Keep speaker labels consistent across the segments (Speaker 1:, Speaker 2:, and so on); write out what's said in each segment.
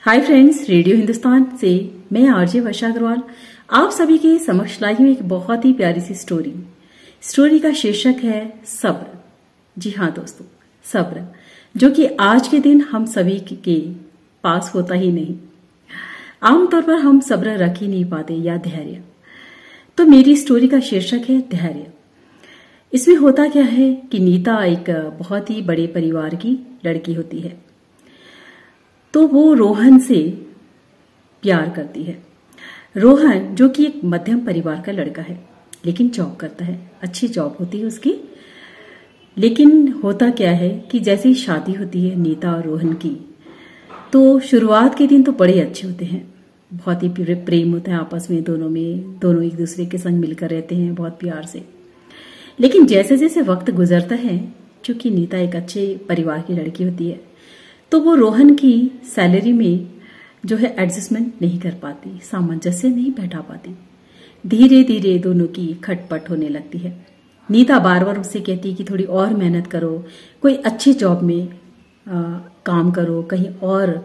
Speaker 1: Hi friends, radio Hindustan से मैं RJ वर्षा अग्रवाल आप सभी के समक्ष लाई हूं एक बहुत ही प्यारी सी स्टोरी का शीर्षक है सब्र। जी हाँ दोस्तों, सब्र, जो कि आज के दिन हम सभी के पास होता ही नहीं। आमतौर पर हम सब्र रख ही नहीं पाते, या धैर्य। तो मेरी स्टोरी का शीर्षक है धैर्य। इसमें होता क्या है कि नीता एक बहुत ही बड़े परिवार की लड़की होती है। तो वो रोहन से प्यार करती है। रोहन जो कि एक मध्यम परिवार का लड़का है, लेकिन जॉब करता है, अच्छी जॉब होती है उसकी। लेकिन होता क्या है कि जैसे ही शादी होती है नीता और रोहन की, तो शुरुआत के दिन तो बड़े अच्छे होते हैं, बहुत ही प्रेम होता है आपस में, दोनों एक दूसरे के संग मिलकर रहते हैं बहुत प्यार से। लेकिन जैसे जैसे वक्त गुजरता है, चूंकि नीता एक अच्छे परिवार की लड़की होती है, तो वो रोहन की सैलरी में जो है एडजस्टमेंट नहीं कर पाती, सामंजस्य नहीं बैठा पाती। धीरे धीरे दोनों की खटपट होने लगती है। नीता बार बार उससे कहती है कि थोड़ी और मेहनत करो, कोई अच्छी जॉब में काम करो, कहीं और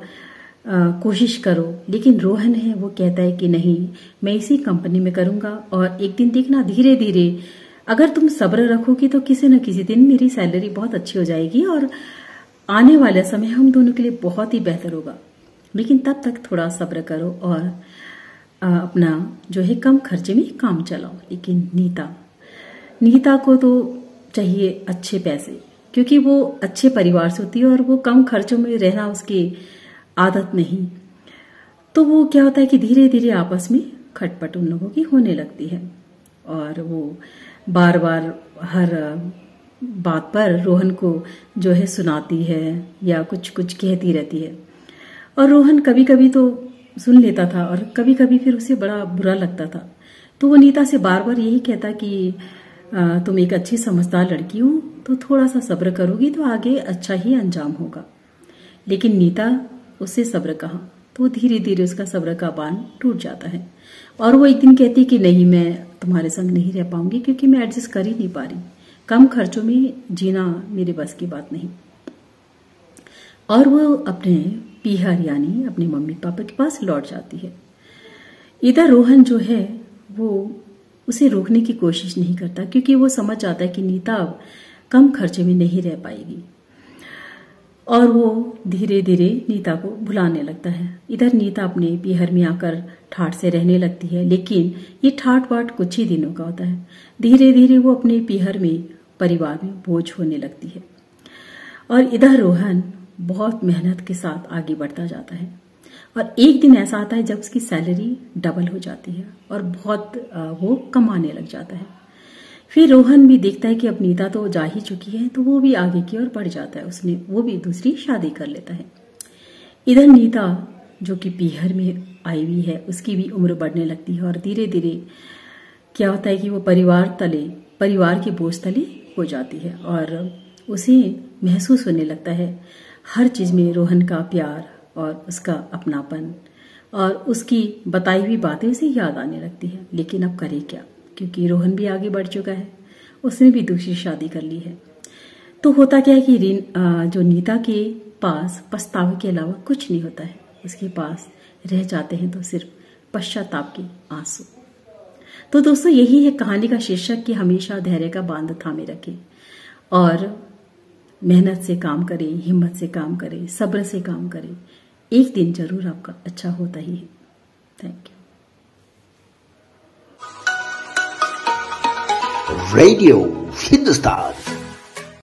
Speaker 1: कोशिश करो। लेकिन रोहन है वो कहता है कि नहीं, मैं इसी कंपनी में करूंगा, और एक दिन देखना, धीरे धीरे अगर तुम सब्र रखोगी तो किसी न किसी दिन मेरी सैलरी बहुत अच्छी हो जाएगी और आने वाला समय हम दोनों के लिए बहुत ही बेहतर होगा। लेकिन तब तक थोड़ा सब्र करो और अपना जो है कम खर्चे में काम चलाओ। लेकिन नीता को तो चाहिए अच्छे पैसे, क्योंकि वो अच्छे परिवार से होती है और वो कम खर्चों में रहना उसकी आदत नहीं। तो वो क्या होता है कि धीरे धीरे आपस में खटपट उन लोगों की होने लगती है, और वो बार बार हर बात पर रोहन को जो है सुनाती है या कुछ कुछ कहती रहती है। और रोहन कभी कभी तो सुन लेता था और कभी कभी फिर उसे बड़ा बुरा लगता था। तो वो नीता से बार बार यही कहता कि तुम एक अच्छी समझदार लड़की हो, तो थोड़ा सा सब्र करोगी तो आगे अच्छा ही अंजाम होगा। लेकिन नीता उससे सब्र कहा, तो धीरे धीरे उसका सब्र का बांध टूट जाता है और वो एक दिन कहती कि नहीं, मैं तुम्हारे संग नहीं रह पाऊंगी, क्योंकि मैं एडजस्ट कर ही नहीं पा रही, कम खर्चों में जीना मेरे बस की बात नहीं। और वो अपने पीहर यानी अपने मम्मी पापा के पास लौट जाती है। इधर रोहन जो है वो उसे रोकने की कोशिश नहीं करता, क्योंकि वो समझ जाता है कि नीता अब कम खर्चे में नहीं रह पाएगी, और वो धीरे धीरे नीता को भुलाने लगता है। इधर नीता अपने पीहर में आकर ठाठ से रहने लगती है, लेकिन ये ठाठ बाट कुछ ही दिनों का होता है। धीरे धीरे वो अपने पीहर में, परिवार में बोझ होने लगती है। और इधर रोहन बहुत मेहनत के साथ आगे बढ़ता जाता है, और एक दिन ऐसा आता है जब उसकी सैलरी डबल हो जाती है और बहुत वो कमाने लग जाता है। फिर रोहन भी देखता है कि अब नीता तो जा ही चुकी है, तो वो भी आगे की ओर बढ़ जाता है, वो भी दूसरी शादी कर लेता है। इधर नीता जो कि पीहर में आई हुई है, उसकी भी उम्र बढ़ने लगती है, और धीरे धीरे क्या होता है कि वो परिवार के बोझ तले हो जाती है, और उसे महसूस होने लगता है हर चीज में रोहन का प्यार और उसका अपनापन, और उसकी बताई हुई बातें उसे याद आने लगती है। लेकिन अब करे क्या, क्योंकि रोहन भी आगे बढ़ चुका है, उसने भी दूसरी शादी कर ली है। तो होता क्या है कि जो नीता के पास पछतावे के अलावा कुछ नहीं होता है, उसके पास रह जाते हैं तो सिर्फ पश्चाताप के आंसू। तो दोस्तों, यही है कहानी का शीर्षक कि हमेशा धैर्य का बांध थामे रखें और मेहनत से काम करें, हिम्मत से काम करें, सब्र से काम करें। एक दिन जरूर आपका अच्छा होता ही है। Thank you.
Speaker 2: रेडियो हिंदुस्तान।